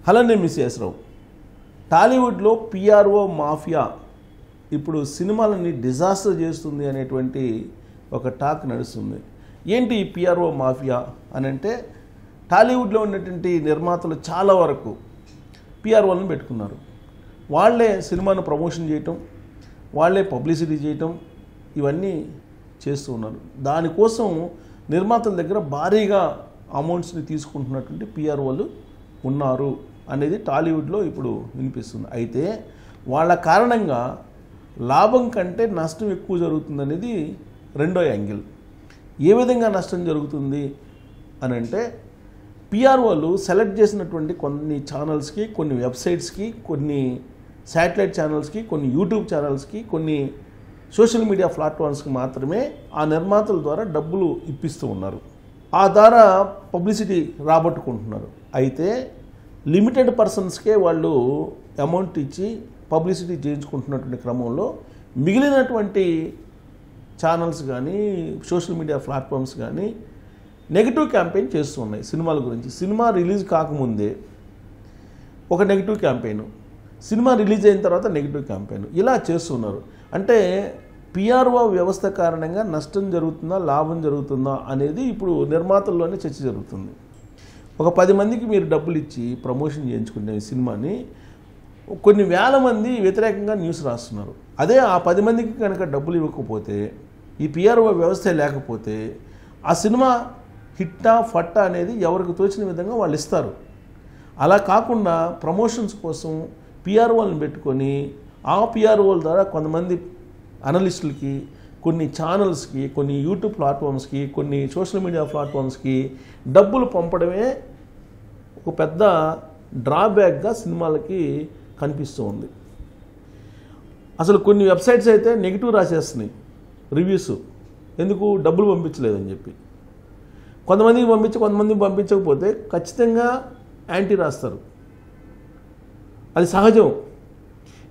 Hello నేను miss చేసరావు. టాలీవుడ్లో PRO mafia ఇప్పుడు సినిమాలని డిజాస్టర్ చేస్తుంది అనేటువంటి ఒక టాక్ నడుస్తుంది. ఏంటి ఈ పిఆర్ఓ మాఫియా అని అంటే, టాలీవుడ్లో ఉన్నటువంటి నిర్మాతలు చాలా వరకు పిఆర్ఓలను పెట్టుకున్నారు. వాళ్ళే సినిమాను ప్రమోషన్ చేయటం, వాళ్ళే పబ్లిసిటీ చేయటం, ఇవన్నీ చేస్తూ ఉన్నారు. దానికోసం నిర్మాతల దగ్గర భారీగా అమౌంట్స్ని తీసుకుంటున్నటువంటి పిఆర్ఓలు ఉన్నారు అనేది టాలీవుడ్లో ఇప్పుడు వినిపిస్తుంది. అయితే వాళ్ళ కారణంగా లాభం కంటే నష్టం ఎక్కువ జరుగుతుంది అనేది రెండో యాంగిల్. ఏ విధంగా నష్టం జరుగుతుంది అని అంటే, పిఆర్ఓలు సెలెక్ట్ చేసినటువంటి కొన్ని ఛానల్స్కి, కొన్ని వెబ్సైట్స్కి, కొన్ని శాటిలైట్ ఛానల్స్కి, కొన్ని యూట్యూబ్ ఛానల్స్కి, కొన్ని సోషల్ మీడియా ప్లాట్ఫామ్స్కి మాత్రమే ఆ నిర్మాతల ద్వారా డబ్బులు ఇప్పిస్తూ ఉన్నారు. ఆ ద్వారా పబ్లిసిటీ రాబట్టుకుంటున్నారు. అయితే లిమిటెడ్ పర్సన్స్కే వాళ్ళు అమౌంట్ ఇచ్చి పబ్లిసిటీ చేయించుకుంటున్నటువంటి క్రమంలో మిగిలినటువంటి ఛానల్స్ కానీ, సోషల్ మీడియా ప్లాట్ఫామ్స్ కానీ నెగిటివ్ క్యాంపెయిన్ చేస్తూ ఉన్నాయి సినిమాల గురించి. సినిమా రిలీజ్ కాకముందే ఒక నెగిటివ్ క్యాంపెయిన్, సినిమా రిలీజ్ అయిన తర్వాత నెగిటివ్ క్యాంపెయిన్, ఇలా చేస్తున్నారు. అంటే పిఆర్ఓ వ్యవస్థ కారణంగా నష్టం జరుగుతుందా, లాభం జరుగుతుందా అనేది ఇప్పుడు నిర్మాతల్లోనే చర్చ జరుగుతుంది. ఒక 10 మందికి మీరు డబ్బులు ఇచ్చి ప్రమోషన్ చేయించుకునే సినిమాని కొన్ని వేల మంది వ్యతిరేకంగా న్యూస్ రాస్తున్నారు. అదే ఆ 10 మందికి కనుక డబ్బులు ఇవ్వకపోతే, ఈ పిఆర్ఓ వ్యవస్థ లేకపోతే, ఆ సినిమా హిట్టా ఫట్టా అనేది ఎవరికి తోచిన విధంగా వాళ్ళు ఇస్తారు. అలా కాకుండా ప్రమోషన్స్ కోసం పిఆర్ఓలను పెట్టుకొని, ఆ పిఆర్ఓల ద్వారా కొంతమంది అనలిస్టులకి, కొన్ని ఛానల్స్కి, కొన్ని యూట్యూబ్ ప్లాట్ఫామ్స్కి, కొన్ని సోషల్ మీడియా ప్లాట్ఫామ్స్కి డబ్బులు పంపడమే ఒక పెద్ద డ్రాబ్యాక్గా సినిమాలకి కనిపిస్తూ ఉంది. అసలు కొన్ని వెబ్సైట్స్ అయితే నెగిటివ్ రాసేస్తున్నాయి రివ్యూస్, ఎందుకు డబ్బులు పంపించలేదని చెప్పి. కొంతమందికి పంపించి కొంతమందికి పంపించకపోతే ఖచ్చితంగా యాంటీ రాస్తారు. అది సహజం.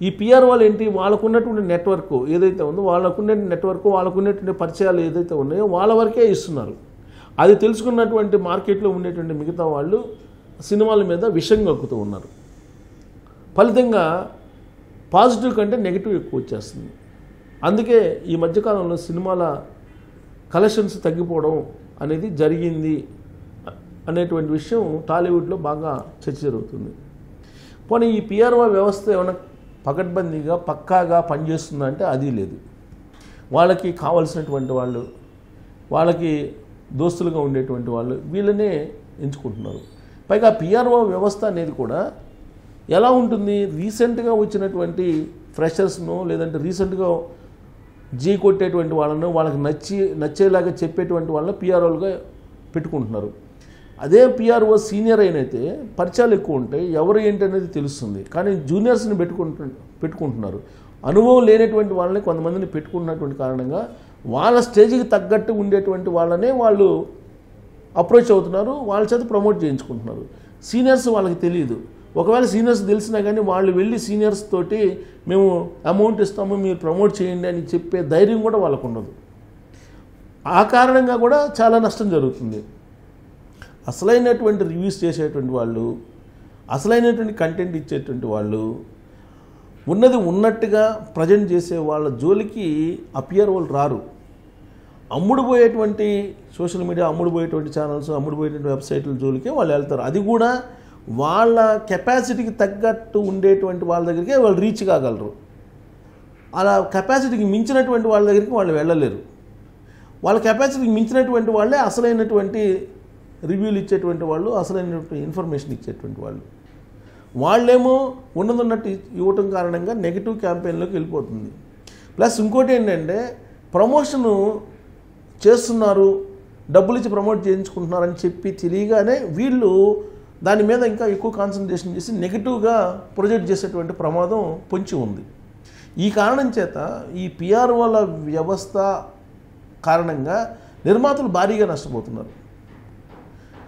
ఈ పిఆర్ఓలు ఏంటి, వాళ్ళకున్నటువంటి నెట్వర్క్ ఏదైతే ఉందో, వాళ్ళకున్న నెట్వర్క్, వాళ్ళకున్నటువంటి పరిచయాలు ఏదైతే ఉన్నాయో వాళ్ళ వరకే ఇస్తున్నారు. అది తెలుసుకున్నటువంటి మార్కెట్లో ఉండేటువంటి మిగతా వాళ్ళు సినిమాల మీద విషం కక్కుతూ ఉన్నారు. ఫలితంగా పాజిటివ్ కంటే నెగిటివ్ ఎక్కువ వచ్చేస్తుంది. అందుకే ఈ మధ్యకాలంలో సినిమాల కలెక్షన్స్ తగ్గిపోవడం అనేది జరిగింది అనేటువంటి విషయం టాలీవుడ్లో బాగా చర్చ జరుగుతుంది. పోనీ ఈ పిఆర్ఓ వ్యవస్థ ఏమైనా పకడ్బందీగా పక్కాగా పనిచేస్తుందంటే అది లేదు. వాళ్ళకి కావలసినటువంటి వాళ్ళు, వాళ్ళకి దోస్తులుగా ఉండేటువంటి వాళ్ళు వీళ్ళనే ఎంచుకుంటున్నారు. పైగా పిఆర్ఓ వ్యవస్థ అనేది కూడా ఎలా ఉంటుంది, రీసెంట్గా వచ్చినటువంటి ఫ్రెషర్స్ను, లేదంటే రీసెంట్గా జీ కొట్టేటువంటి వాళ్ళను, వాళ్ళకి నచ్చేలాగా చెప్పేటువంటి వాళ్ళని పిఆర్ఓలుగా పెట్టుకుంటున్నారు. అదే పిఆర్ఓ సీనియర్ అయినైతే పరిచయాలు ఎక్కువ ఉంటాయి, ఎవరు ఏంటి అనేది తెలుస్తుంది. కానీ జూనియర్స్ని పెట్టుకుంటున్నారు. అనుభవం లేనటువంటి వాళ్ళని కొంతమందిని పెట్టుకున్నటువంటి కారణంగా వాళ్ళ స్టేజ్కి తగ్గట్టు ఉండేటువంటి వాళ్ళనే వాళ్ళు అప్రోచ్ అవుతున్నారు, వాళ్ళ చేత ప్రమోట్ చేయించుకుంటున్నారు. సీనియర్స్ వాళ్ళకి తెలియదు. ఒకవేళ సీనియర్స్ తెలిసినా కానీ వాళ్ళు వెళ్ళి సీనియర్స్ తోటి మేము అమౌంట్ ఇస్తాము, మీరు ప్రమోట్ చేయండి అని చెప్పే ధైర్యం కూడా వాళ్ళకు ఉండదు. ఆ కారణంగా కూడా చాలా నష్టం జరుగుతుంది. అసలైనటువంటి రివ్యూస్ చేసేటువంటి వాళ్ళు, అసలైనటువంటి కంటెంట్ ఇచ్చేటువంటి వాళ్ళు, ఉన్నది ఉన్నట్టుగా ప్రజెంట్ చేసే వాళ్ళ జోలికి పిఆర్ఓలు రారు. అమ్ముడుపోయేటువంటి సోషల్ మీడియా, అమ్ముడుపోయేటువంటి ఛానల్స్, అమ్ముడుపోయేటువంటి వెబ్సైట్ల జోలికే వాళ్ళు వెళ్తారు. అది కూడా వాళ్ళ కెపాసిటీకి తగ్గట్టు ఉండేటువంటి వాళ్ళ దగ్గరికి వాళ్ళు రీచ్ కాగలరు. అలా కెపాసిటీకి మించినటువంటి వాళ్ళ దగ్గరికి వాళ్ళు వెళ్ళలేరు. వాళ్ళ కెపాసిటీకి మించినటువంటి వాళ్ళే అసలైనటువంటి రివ్యూలు ఇచ్చేటువంటి వాళ్ళు, అసలైనటువంటి ఇన్ఫర్మేషన్ ఇచ్చేటువంటి వాళ్ళు. వాళ్ళేమో ఉన్నదన్నట్టు ఇవ్వటం కారణంగా నెగిటివ్ క్యాంపెయిన్లోకి వెళ్ళిపోతుంది. ప్లస్ ఇంకోటి ఏంటంటే, ప్రమోషను చేస్తున్నారు, డబ్బులు ఇచ్చి ప్రమోట్ చేయించుకుంటున్నారని చెప్పి తెలియగానే వీళ్ళు దాని మీద ఇంకా ఎక్కువ కాన్సన్ట్రేషన్ చేసి నెగిటివ్గా ప్రొజెక్ట్ చేసేటువంటి ప్రమాదం పొంచి ఉంది. ఈ కారణం చేత ఈ పిఆర్ఓల వ్యవస్థ కారణంగా నిర్మాతలు భారీగా నష్టపోతున్నారు.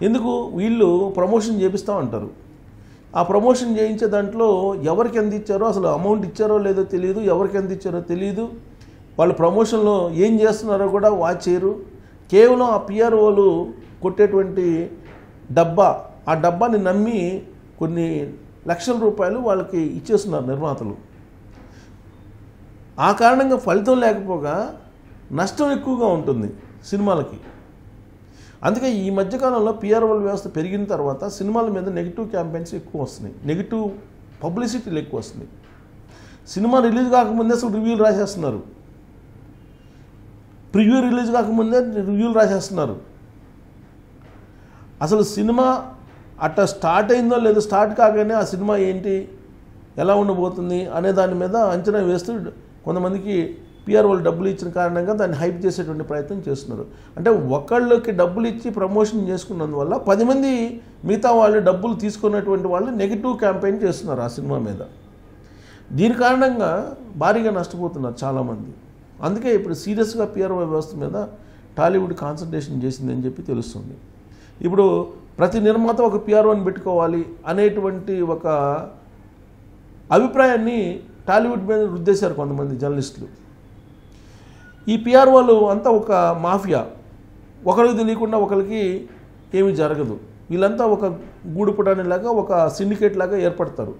ఎందుకు, వీళ్ళు ప్రమోషన్ చేపిస్తామంటారు. ఆ ప్రమోషన్ చేయించే దాంట్లో ఎవరికి ఎంత ఇచ్చారో, అసలు అమౌంట్ ఇచ్చారో లేదో తెలియదు, ఎవరికి ఎంత ఇచ్చారో తెలియదు. వాళ్ళు ప్రమోషన్లో ఏం చేస్తున్నారో కూడా వాచ్ చేయరు. కేవలం ఆ పిఆర్ఓలు కొట్టేటువంటి డబ్బా, ఆ డబ్బాని నమ్మి కొన్ని లక్షల రూపాయలు వాళ్ళకి ఇచ్చేస్తున్నారు నిర్మాతలు. ఆ కారణంగా ఫలితం లేకపోగా నష్టం ఎక్కువగా ఉంటుంది సినిమాలకి. అందుకే ఈ మధ్యకాలంలో పిఆర్ఓల వ్యవస్థ పెరిగిన తర్వాత సినిమాల మీద నెగిటివ్ క్యాంపెయిన్స్ ఎక్కువ వస్తున్నాయి, నెగిటివ్ పబ్లిసిటీలు ఎక్కువ వస్తున్నాయి. సినిమా రిలీజ్ కాకముందే అసలు రివ్యూలు రాసేస్తున్నారు, ప్రివ్యూ రిలీజ్ కాకముందే రివ్యూలు రాసేస్తున్నారు. అసలు సినిమా అట్లా స్టార్ట్ అయిందో లేదో, స్టార్ట్ కాగానే ఆ సినిమా ఏంటి, ఎలా ఉండబోతుంది అనే దాని మీద అంచనా వేస్తూ కొంతమందికి పిఆర్ఓలు డబ్బులు ఇచ్చిన కారణంగా దాన్ని హైప్ చేసేటువంటి ప్రయత్నం చేస్తున్నారు. అంటే ఒకళ్ళకి డబ్బులు ఇచ్చి ప్రమోషన్ చేసుకున్నందువల్ల 10 మంది మిగతా వాళ్ళు డబ్బులు తీసుకున్నటువంటి వాళ్ళు నెగిటివ్ క్యాంపెయిన్ చేస్తున్నారు ఆ సినిమా మీద. దీని కారణంగా భారీగా నష్టపోతున్నారు చాలామంది. అందుకే ఇప్పుడు సీరియస్గా పిఆర్ఓ వ్యవస్థ మీద టాలీవుడ్ కాన్సన్ట్రేషన్ చేసిందని చెప్పి తెలుస్తుంది. ఇప్పుడు ప్రతి నిర్మాత ఒక పిఆర్ఓని పెట్టుకోవాలి అనేటువంటి ఒక అభిప్రాయాన్ని టాలీవుడ్ మీద రుద్దేశారు కొంతమంది జర్నలిస్టులు. ఈ పిఆర్ఓలు అంతా ఒక మాఫియా, ఒకరికి తెలియకుండా ఒకరికి ఏమీ జరగదు. వీళ్ళంతా ఒక గూడుపుటానిలాగా, ఒక సిండికేట్ లాగా ఏర్పడతారు.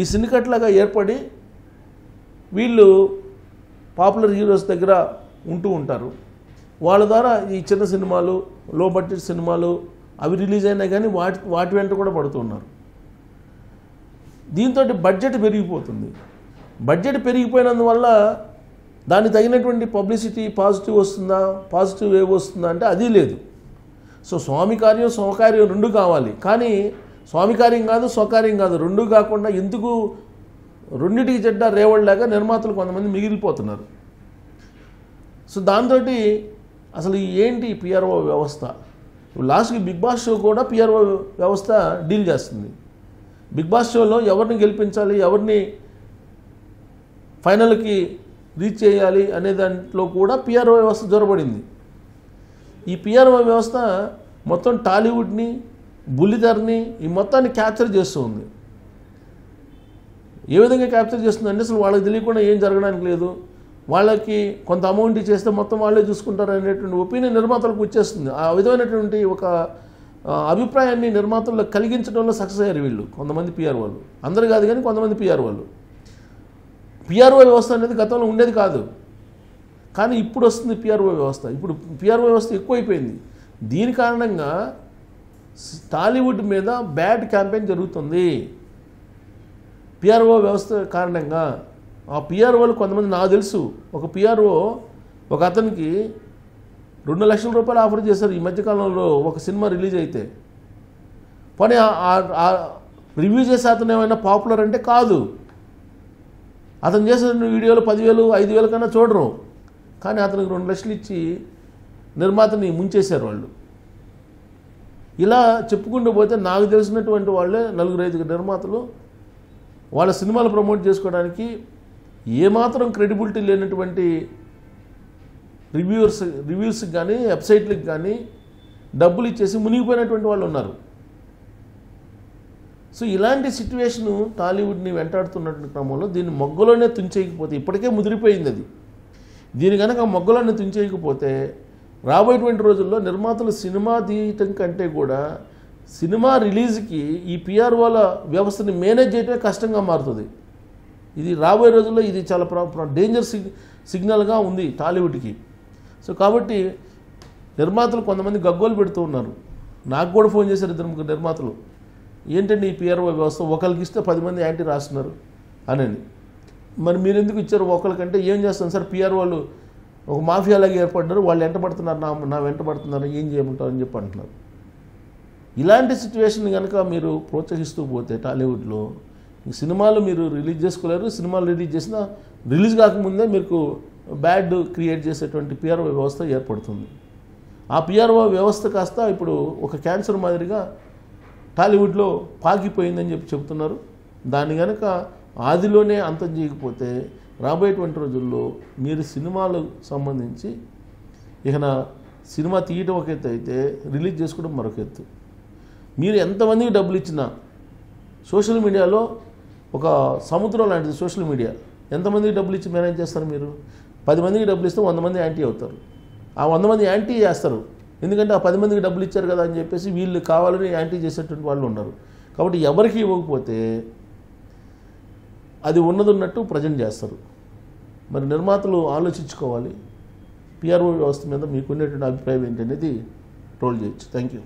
ఈ సిండికేట్ లాగా ఏర్పడి వీళ్ళు పాపులర్ హీరోస్ దగ్గర ఉంటూ ఉంటారు. వాళ్ళ ద్వారా ఈ చిన్న సినిమాలు, లో బడ్జెట్ సినిమాలు అవి రిలీజ్ అయినా కానీ వాటి వెంట కూడా పడుతున్నారు. దీంతో బడ్జెట్ పెరిగిపోతుంది. బడ్జెట్ పెరిగిపోయినందువల్ల దానికి తగినటువంటి పబ్లిసిటీ పాజిటివ్ వస్తుందా, పాజిటివ్ వేవ్ వస్తుందా అంటే అది లేదు. సో స్వామి కార్యం స్వకార్యం రెండు కావాలి. కానీ స్వామి కార్యం కాదు, స్వకార్యం కాదు, రెండు కాకుండా ఎందుకు రెండింటికి చెడ్డ రేవళ్ళలాగా నిర్మాతలు కొంతమంది మిగిలిపోతున్నారు. సో దాంతో అసలు ఏంటి పిఆర్ఓ వ్యవస్థ? లాస్ట్కి బిగ్ బాస్ షో కూడా పిఆర్ఓ వ్యవస్థ డీల్ చేస్తుంది. బిగ్ బాస్ షోలో ఎవరిని గెలిపించాలి, ఎవరిని ఫైనల్కి రీచ్ చేయాలి అనే దాంట్లో కూడా పిఆర్ఓ వ్యవస్థ జొరబడింది. ఈ పిఆర్ఓ వ్యవస్థ మొత్తం టాలీవుడ్ని, బుల్లితెరని ఈ మొత్తాన్ని క్యాప్చర్ చేస్తూ ఉంది. ఏ విధంగా క్యాప్చర్ చేస్తుందంటే అసలు వాళ్ళకి తెలియకుండా ఏం జరగడానికి లేదు, వాళ్ళకి కొంత అమౌంట్ ఇచ్చేస్తే మొత్తం వాళ్ళే చూసుకుంటారు అనేటువంటి ఒపీనియన్ నిర్మాతలకు వచ్చేస్తుంది. ఆ విధమైనటువంటి ఒక అభిప్రాయాన్ని నిర్మాతల్లో కలిగించడంలో సక్సెస్ అయ్యారు వీళ్ళు, కొంతమంది పిఆర్ఓలు. అందరు కాదు కానీ కొంతమంది పిఆర్ఓలు. పిఆర్ఓ వ్యవస్థ అనేది గతంలో ఉండేది కాదు, కానీ ఇప్పుడు వస్తుంది పిఆర్ఓ వ్యవస్థ. ఇప్పుడు పిఆర్ఓ వ్యవస్థ ఎక్కువైపోయింది. దీని కారణంగా టాలీవుడ్ మీద బ్యాడ్ క్యాంపెయిన్ జరుగుతుంది పిఆర్ఓ వ్యవస్థ కారణంగా. ఆ పిఆర్ఓలు కొంతమంది, నాకు తెలుసు, ఒక పిఆర్ఓ ఒక అతనికి 2 లక్షల రూపాయలు ఆఫర్ చేశారు ఈ మధ్యకాలంలో ఒక సినిమా రిలీజ్ అయితే. కానీ రివ్యూ చేసే అతను ఏమైనా పాపులర్ అంటే కాదు. అతను చేసిన వీడియోలు 10,000, 5,000 కన్నా చూడరు. కానీ అతనికి 2 లక్షలు ఇచ్చి నిర్మాతని ముంచేశారు వాళ్ళు. ఇలా చెప్పుకుంటూ పోతే నాకు తెలిసినటువంటి వాళ్ళే 4-5 నిర్మాతలు వాళ్ళ సినిమాలు ప్రమోట్ చేసుకోవడానికి ఏమాత్రం క్రెడిబిలిటీ లేనటువంటి రివ్యూస్కి కానీ వెబ్సైట్లకు కానీ డబ్బులు ఇచ్చేసి మునిగిపోయినటువంటి వాళ్ళు ఉన్నారు. సో ఇలాంటి సిట్యువేషను టాలీవుడ్ని వెంటాడుతున్నటువంటి క్రమంలో దీన్ని మొగ్గలోనే తుంచేయకపోతే, ఇప్పటికే ముదిరిపోయింది అది, దీని కనుక మొగ్గలోనే తుంచేయకపోతే రాబోయేటువంటి రోజుల్లో నిర్మాతలు సినిమా తీయటం కంటే కూడా సినిమా రిలీజ్కి ఈ పిఆర్ఓల వ్యవస్థని మేనేజ్ చేయటమే కష్టంగా మారుతుంది. ఇది రాబోయే రోజుల్లో ఇది చాలా డేంజర్ సిగ్నల్గా ఉంది టాలీవుడ్కి. సో కాబట్టి నిర్మాతలు కొంతమంది గగ్గోలు పెడుతూ ఉన్నారు. నాకు కూడా ఫోన్ చేశారు 2-3 నిర్మాతలు, ఏంటండి ఈ పిఆర్ఓ వ్యవస్థ, ఒకరికి ఇస్తే 10 మంది యాంటీ రాస్తున్నారు అని. మరి మీరు ఎందుకు ఇచ్చారు ఒకరికంటే? ఏం చేస్తాం సార్, పిఆర్ఓలు ఒక మాఫియాలాగా ఏర్పడ్డారు, వాళ్ళు వెంటబడుతున్నారు, నా వెంటబడుతున్నారు, ఏం చేయమంటారు అని చెప్పి అంటున్నారు. ఇలాంటి సిచ్యువేషన్ కనుక మీరు ప్రోత్సహిస్తూ పోతే టాలీవుడ్లో సినిమాలు మీరు రిలీజ్ చేసుకోలేరు. సినిమాలు రిలీజ్ చేసినా రిలీజ్ కాకముందే మీకు బ్యాడ్ క్రియేట్ చేసేటువంటి పిఆర్ఓ వ్యవస్థ ఏర్పడుతుంది. ఆ పిఆర్ఓ వ్యవస్థ కాస్త ఇప్పుడు ఒక క్యాన్సర్ మాదిరిగా టాలీవుడ్లో పాకిపోయిందని చెప్పి చెబుతున్నారు. దాన్ని కనుక ఆదిలోనే అంతం చేయకపోతే రాబోయేటువంటి రోజుల్లో మీరు సినిమాలకు సంబంధించి ఇక సినిమా తీయటం ఒక ఎత్తు అయితే రిలీజ్ చేసుకోవడం మరొక ఎత్తు. మీరు ఎంతమందికి డబ్బులు ఇచ్చినా సోషల్ మీడియాలో ఒక సముద్రం లాంటిది సోషల్ మీడియా. ఎంతమందికి డబ్బులు ఇచ్చి మేనేజ్ చేస్తారు మీరు? 10 మందికి డబ్బులు ఇస్తే 100 మంది యాంటీ అవుతారు. ఆ 100 మంది యాంటీ చేస్తారు, ఎందుకంటే ఆ 10 మందికి డబ్బులు ఇచ్చారు కదా అని చెప్పేసి వీళ్ళు కావాలని యాంటీ చేసేటువంటి వాళ్ళు ఉన్నారు. కాబట్టి ఎవరికి ఇవ్వకపోతే అది ఉన్నట్టు ప్రజెంట్ చేస్తారు. మరి నిర్మాతలు ఆలోచించుకోవాలి. పిఆర్ఓ వ్యవస్థ మీద మీకున్నటువంటి అభిప్రాయం ఏంటనేది ట్రోల్ చేయొచ్చు. Thank you.